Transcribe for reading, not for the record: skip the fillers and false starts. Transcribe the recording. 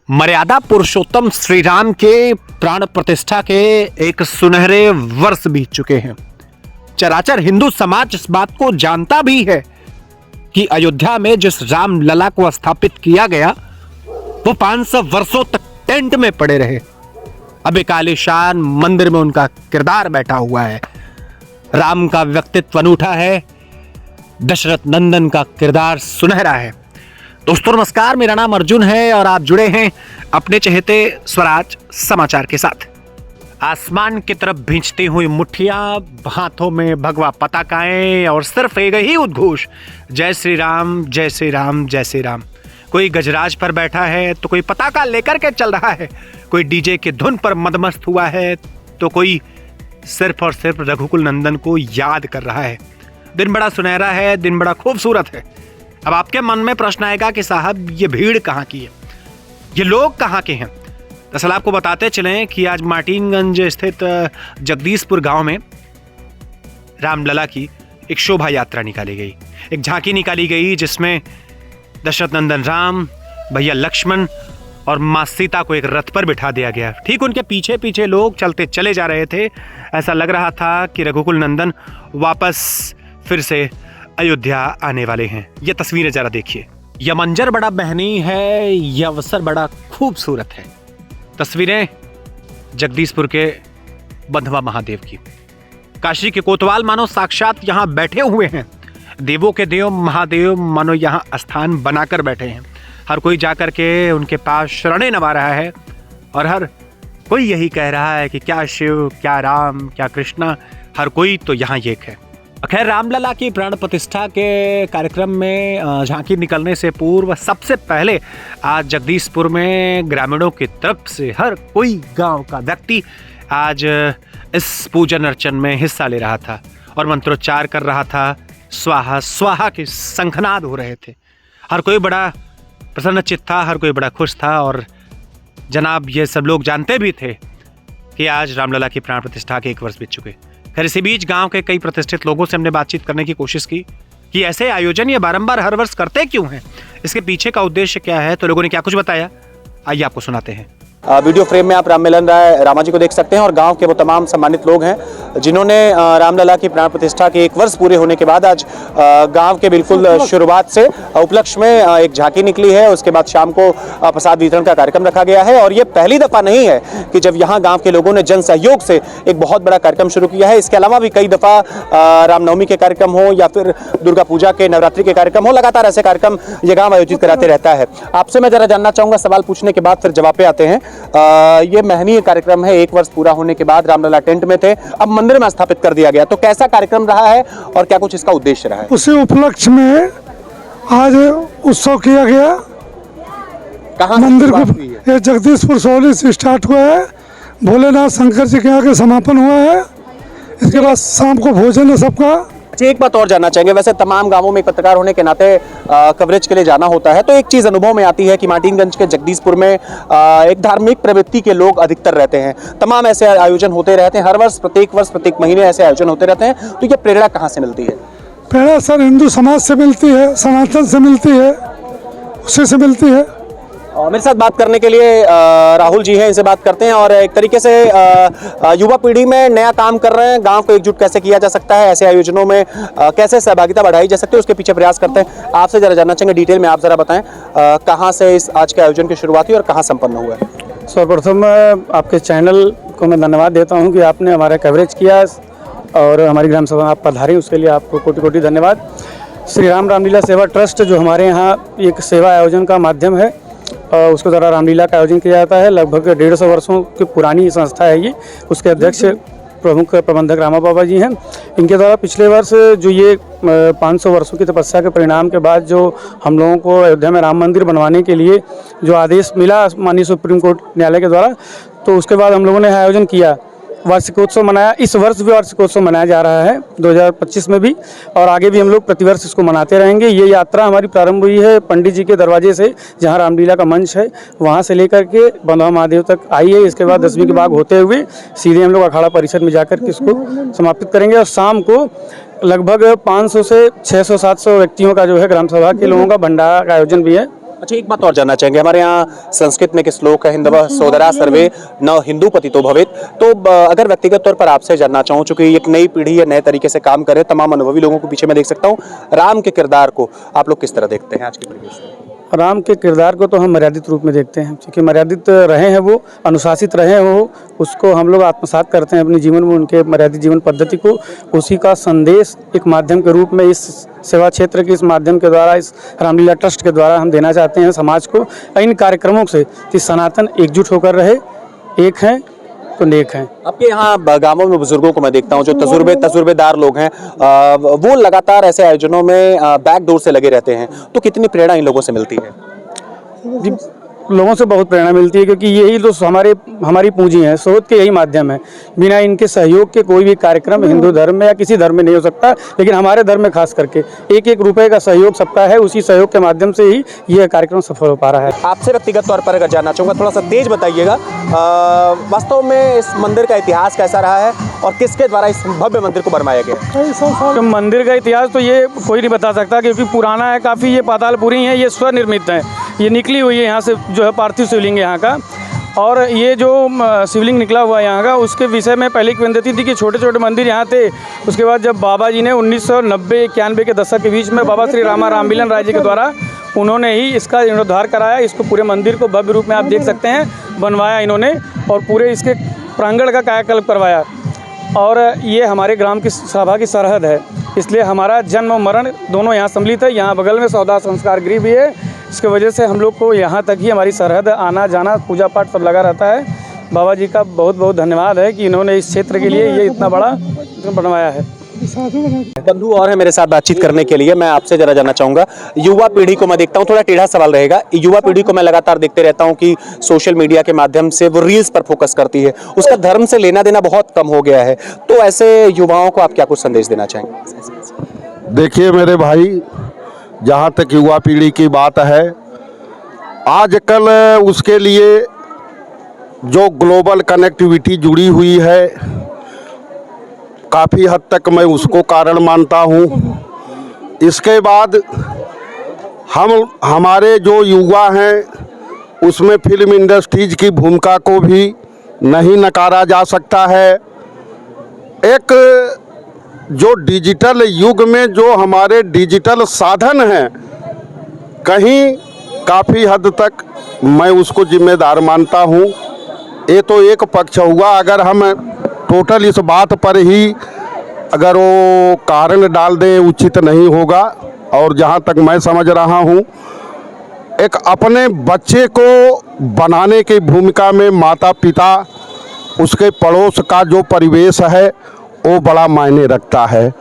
मर्यादा पुरुषोत्तम श्री राम के प्राण प्रतिष्ठा के एक सुनहरे वर्ष बीत चुके हैं। चराचर हिंदू समाज इस बात को जानता भी है कि अयोध्या में जिस राम लला को स्थापित किया गया वो 500 वर्षों तक टेंट में पड़े रहे। अब एक आलीशान मंदिर में उनका किरदार बैठा हुआ है। राम का व्यक्तित्व अनूठा है, दशरथ नंदन का किरदार सुनहरा है। दोस्तों नमस्कार, मेरा नाम अर्जुन है और आप जुड़े हैं अपने चहेते स्वराज समाचार के साथ। आसमान की तरफ भींचती हुई मुट्ठियां, हाथों में भगवा पताकाएं और सिर्फ एक ही उद्घोष, जय श्री राम जय श्री राम जय श्री राम। कोई गजराज पर बैठा है तो कोई पताका लेकर के चल रहा है, कोई डीजे की धुन पर मदमस्त हुआ है तो कोई सिर्फ और सिर्फ रघुकुल नंदन को याद कर रहा है। दिन बड़ा सुनहरा है, दिन बड़ा खूबसूरत है। अब आपके मन में प्रश्न आएगा कि साहब ये भीड़ कहाँ की है, ये लोग कहाँ के हैं। दरअसल आपको बताते चलें कि आज मार्टिनगंज स्थित जगदीशपुर गांव में रामलला की एक शोभा यात्रा निकाली गई, एक झांकी निकाली गई जिसमें दशरथ नंदन राम, भैया लक्ष्मण और माँ सीता को एक रथ पर बिठा दिया गया। ठीक उनके पीछे पीछे लोग चलते चले जा रहे थे। ऐसा लग रहा था कि रघुकुल नंदन वापस फिर से अयोध्या आने वाले हैं। ये तस्वीरें जरा देखिए, यह मंजर बड़ा बेहनी है, यह अवसर बड़ा खूबसूरत है। तस्वीरें जगदीशपुर के बंधवा महादेव की। काशी के कोतवाल मानो साक्षात यहाँ बैठे हुए हैं। देवों के देव महादेव मानो यहाँ स्थान बनाकर बैठे हैं। हर कोई जाकर के उनके पास शरणें नवा रहा है और हर कोई यही कह रहा है कि क्या शिव, क्या राम, क्या कृष्णा, हर कोई तो यहाँ एक है। खैर, रामलला की प्राण प्रतिष्ठा के कार्यक्रम में झांकी निकलने से पूर्व सबसे पहले आज जगदीशपुर में ग्रामीणों की तरफ से हर कोई गांव का व्यक्ति आज इस पूजन अर्चन में हिस्सा ले रहा था और मंत्रोच्चार कर रहा था। स्वाहा स्वाहा के शंखनाद हो रहे थे। हर कोई बड़ा प्रसन्नचित्त था, हर कोई बड़ा खुश था और जनाब ये सब लोग जानते भी थे कि आज रामलला की प्राण प्रतिष्ठा के 1 वर्ष बीत चुके। खैर, इसी बीच गांव के कई प्रतिष्ठित लोगों से हमने बातचीत करने की कोशिश की कि ऐसे आयोजन ये बारंबार हर वर्ष करते क्यों हैं, इसके पीछे का उद्देश्य क्या है। तो लोगों ने क्या कुछ बताया, आइए आपको सुनाते हैं। वीडियो फ्रेम में आप राम मिलन रामा जी को देख सकते हैं और गांव के वो तमाम सम्मानित लोग हैं जिन्होंने रामलला की प्राण प्रतिष्ठा के 1 वर्ष पूरे होने के बाद आज गांव के बिल्कुल शुरुआत से उपलक्ष्य में एक झांकी निकली है। उसके बाद शाम को प्रसाद वितरण का कार्यक्रम रखा गया है और ये पहली दफा नहीं है कि जब यहाँ गाँव के लोगों ने जन सहयोग से एक बहुत बड़ा कार्यक्रम शुरू किया है। इसके अलावा भी कई दफा रामनवमी के कार्यक्रम हो या फिर दुर्गा पूजा के नवरात्रि के कार्यक्रम हो, लगातार ऐसे कार्यक्रम ये गाँव आयोजित कराते रहता है। आपसे मैं जरा जानना चाहूँगा, सवाल पूछने के बाद फिर जवाब पे आते हैं। ये महनीय कार्यक्रम है, 1 वर्ष पूरा होने के बाद रामलला टेंट में थे, अब मंदिर में स्थापित कर दिया गया, तो कैसा कार्यक्रम रहा है और क्या कुछ इसका उद्देश्य रहा है? उसी उपलक्ष्य में आज उत्सव किया गया। कहाँ मंदिर को ये जगदीशपुर सोली से स्टार्ट हुआ है, भोलेनाथ शंकर जी के यहाँ के समापन हुआ है। इसके बाद शाम को भोजन है सबका। एक बात और जानना चाहेंगे, वैसे तमाम गांवों में एक पत्रकार होने के नाते कवरेज के लिए जाना होता है, तो एक चीज अनुभव में आती है कि मार्टिनगंज के जगदीशपुर में एक धार्मिक प्रवृत्ति के लोग अधिकतर रहते हैं। तमाम ऐसे आयोजन होते रहते हैं, हर वर्ष, प्रत्येक महीने ऐसे आयोजन होते रहते हैं। तो ये प्रेरणा कहाँ से मिलती है? प्रेरणा सर हिंदू समाज से मिलती है, सनातन से मिलती है, उसी से मिलती है। मेरे साथ बात करने के लिए राहुल जी हैं, इनसे बात करते हैं और एक तरीके से युवा पीढ़ी में नया काम कर रहे हैं। गांव को एकजुट कैसे किया जा सकता है, ऐसे आयोजनों में कैसे सहभागिता बढ़ाई जा सकती है, उसके पीछे प्रयास करते हैं। आपसे जरा जानना चाहेंगे, डिटेल में आप जरा बताएं कहां से इस आज के आयोजन की शुरुआत हुई और कहां संपन्न हुआ है? सर्वप्रथम आपके चैनल को मैं धन्यवाद देता हूँ कि आपने हमारा कवरेज किया और हमारी ग्राम सभा आप पधारी, उसके लिए आपको कोटि कोटि धन्यवाद। श्री राम रामलीला सेवा ट्रस्ट जो हमारे यहाँ एक सेवा आयोजन का माध्यम है, उसके द्वारा रामलीला का आयोजन किया जाता है। लगभग 150 वर्षों की पुरानी संस्था है ये। उसके अध्यक्ष प्रमुख प्रबंधक रामा बाबा जी हैं। इनके द्वारा पिछले वर्ष जो ये 500 वर्षों की तपस्या के परिणाम के बाद जो हम लोगों को अयोध्या में राम मंदिर बनवाने के लिए जो आदेश मिला माननीय सुप्रीम कोर्ट न्यायालय के द्वारा, तो उसके बाद हम लोगों ने आयोजन किया, वार्षिकोत्सव मनाया। इस वर्ष भी वार्षिकोत्सव मनाया जा रहा है 2025 में भी, और आगे भी हम लोग प्रतिवर्ष इसको मनाते रहेंगे। ये यात्रा हमारी प्रारंभ हुई है पंडित जी के दरवाजे से, जहाँ रामलीला का मंच है, वहाँ से लेकर के बंधवा महादेव तक आई है। इसके बाद 10वीं के बाग होते हुए सीधे हम लोग अखाड़ा परिसर में जाकर के इसको समापित करेंगे और शाम को लगभग 500 से 600-700 व्यक्तियों का जो है ग्राम सभा के लोगों का भंडारा का आयोजन भी है। अच्छा, एक बात और जानना चाहेंगे। हमारे यहाँ संस्कृत में एक श्लोक है, हिंदवः सोदरा सर्वे न हिंदू पतितो भवेत्। तो अगर व्यक्तिगत तौर पर आपसे जानना चाहूँ, चूंकि एक नई पीढ़ी है, नए तरीके से काम करे, तमाम अनुभवी लोगों को पीछे मैं देख सकता हूँ, राम के किरदार को आप लोग किस तरह देखते हैं आज के परिवेश में? राम के किरदार को तो हम मर्यादित रूप में देखते हैं, क्योंकि मर्यादित रहे हैं वो, अनुशासित रहे हैं वो, उसको हम लोग आत्मसात करते हैं अपने जीवन में, उनके मर्यादित जीवन पद्धति को। उसी का संदेश एक माध्यम के रूप में इस सेवा क्षेत्र के इस माध्यम के द्वारा, इस रामलीला ट्रस्ट के द्वारा हम देना चाहते हैं समाज को। इन कार्यक्रमों से कि सनातन एकजुट होकर रहे, एक हैं तो नेक हैं। आपके यहाँ गांवों में बुजुर्गों को मैं देखता हूँ जो तजुर्बेदार लोग हैं, वो लगातार ऐसे आयोजनों में बैकडोर से लगे रहते हैं, तो कितनी प्रेरणा इन लोगों से मिलती है? जी, लोगों से बहुत प्रेरणा मिलती है, क्योंकि यही तो हमारी पूंजी है, स्रोत के यही माध्यम है। बिना इनके सहयोग के कोई भी कार्यक्रम हिंदू धर्म में या किसी धर्म में नहीं हो सकता, लेकिन हमारे धर्म में खास करके एक एक रुपए का सहयोग सबका है। उसी सहयोग के माध्यम से ही यह कार्यक्रम सफल हो पा रहा है। आपसे व्यक्तिगत तौर पर अगर जानना चाहूँगा, थोड़ा सा तेज बताइएगा, वास्तव में इस मंदिर का इतिहास कैसा रहा है और किसके द्वारा इस भव्य मंदिर को बनवाया गया? तो मंदिर का इतिहास तो ये कोई नहीं बता सकता, क्योंकि पुराना है काफ़ी। ये पातालपुरी है, ये स्वनिर्मित है, ये निकली हुई है यहाँ से, जो है पार्थिव शिवलिंग यहाँ का। और ये जो शिवलिंग निकला हुआ है यहाँ का, उसके विषय में पहले की किंवदंती थी कि छोटे छोटे मंदिर यहाँ थे। उसके बाद जब बाबा जी ने 1990-91 के दशक के बीच में बाबा श्री राम मिलन राय जी के द्वारा उन्होंने ही इसका जीर्णोद्धार कराया। इसको पूरे मंदिर को भव्य रूप में आप देख सकते हैं बनवाया इन्होंने, और पूरे इसके प्रांगण का कायाकल्प करवाया। और ये हमारे ग्राम की सभा की सरहद है, इसलिए हमारा जन्म और मरण दोनों यहाँ सम्मिलित है। यहाँ बगल में सौदा संस्कार गृह भी है, इसकी वजह से हम लोग को यहाँ तक ही हमारी सरहद, आना जाना, पूजा पाठ सब लगा रहता है। बाबा जी का बहुत बहुत धन्यवाद है कि इन्होंने इस क्षेत्र के लिए ये इतना बड़ा बनवाया है। बंधु और है मेरे साथ बातचीत करने के लिए। मैं आपसे जरा जानना चाहूँगा, युवा पीढ़ी को मैं देखता हूँ, थोड़ा टेढ़ा सवाल रहेगा, युवा पीढ़ी को मैं लगातार देखते रहता हूँ कि सोशल मीडिया के माध्यम से वो रील्स पर फोकस करती है, उसका धर्म से लेना देना बहुत कम हो गया है। तो ऐसे युवाओं को आप क्या कुछ संदेश देना चाहेंगे? देखिए मेरे भाई, जहाँ तक युवा पीढ़ी की बात है, आजकल उसके लिए जो ग्लोबल कनेक्टिविटी जुड़ी हुई है, काफ़ी हद तक मैं उसको कारण मानता हूँ। इसके बाद हमारे जो युवा हैं, उसमें फिल्म इंडस्ट्रीज की भूमिका को भी नहीं नकारा जा सकता है। एक जो डिजिटल युग में जो हमारे डिजिटल साधन हैं, कहीं काफ़ी हद तक मैं उसको जिम्मेदार मानता हूँ। ये तो एक पक्ष हुआ। अगर हम टोटल इस बात पर ही अगर वो कारण डाल दें, उचित नहीं होगा। और जहाँ तक मैं समझ रहा हूँ, एक अपने बच्चे को बनाने की भूमिका में माता पिता, उसके पड़ोस का जो परिवेश है, वो बड़ा मायने रखता है।